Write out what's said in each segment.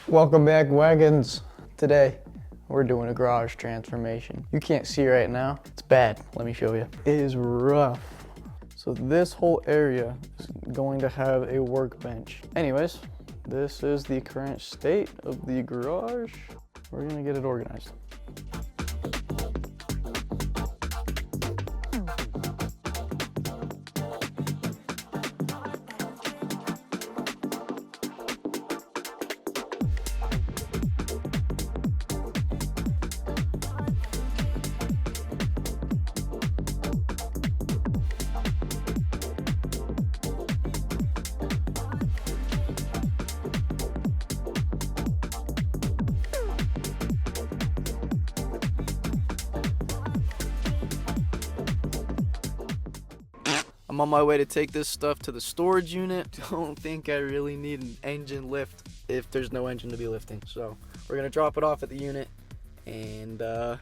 Welcome back, wagons. Today we're doing a garage transformation. You can't see right now, it's bad. Let me show you. It is rough. So this whole area is going to have a workbench. Anyways, this is the current state of the garage. We're gonna get it organized. I'm on my way to take this stuff to the storage unit. Don't think I really need an engine lift if there's no engine to be lifting. So we're gonna drop it off at the unit and yeah.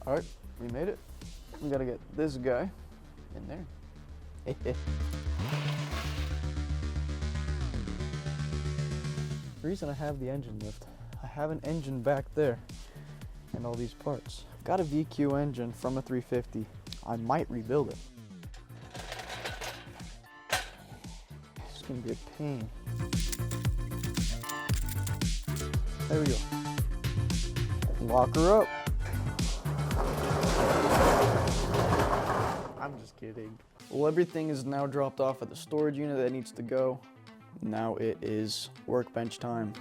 All right, we made it. We gotta get this guy in there. The reason I have the engine lift, I have an engine back there and all these parts. Got a VQ engine from a 350. I might rebuild it. It's gonna be a pain. There we go. Lock her up. I'm just kidding. Well, everything is now dropped off at the storage unit that needs to go. Now it is workbench time.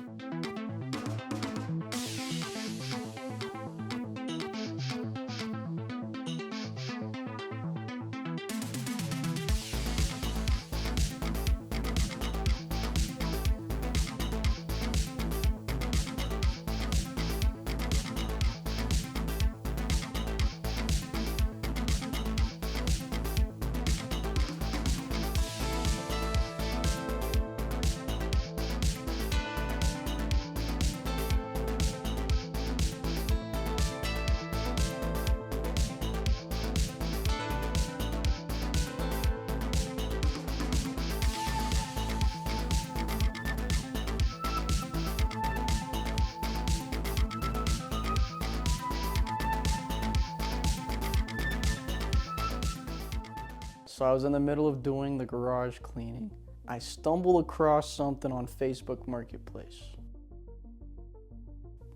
So I was in the middle of doing the garage cleaning. I stumbled across something on Facebook Marketplace.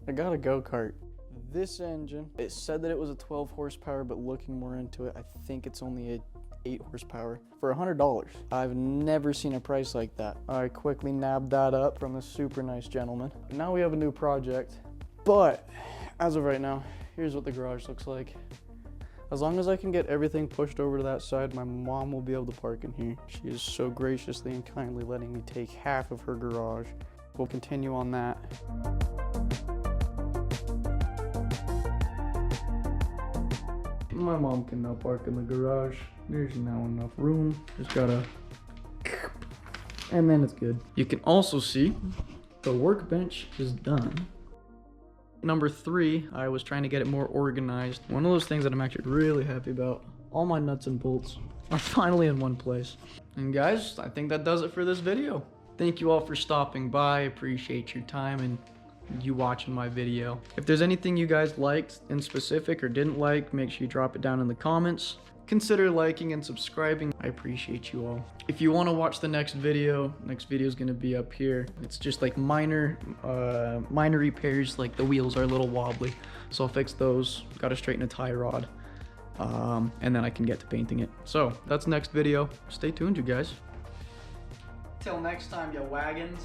I got a go-kart. This engine, it said that it was a 12 horsepower, but looking more into it, I think it's only a 8 horsepower for $100. I've never seen a price like that. I quickly nabbed that up from a super nice gentleman. Now we have a new project, but as of right now, here's what the garage looks like. As long as I can get everything pushed over to that side, my mom will be able to park in here. She is so graciously and kindly letting me take half of her garage. We'll continue on that. My mom can now park in the garage. There's now enough room. Just gotta... and then it's good. You can also see the workbench is done. Number 3, I was trying to get it more organized. One of those things that I'm actually really happy about. All my nuts and bolts are finally in one place. And guys, I think that does it for this video. Thank you all for stopping by. Appreciate your time and you watching my video. If there's anything you guys liked in specific or didn't like, make sure you drop it down in the comments. Consider liking and subscribing. I appreciate you all. If you want to watch the next video is going to be up here. It's just like minor repairs, like the wheels are a little wobbly. So I'll fix those. Got to straighten a tie rod. And then I can get to painting it. So that's next video. Stay tuned, you guys. Till next time, you wagons.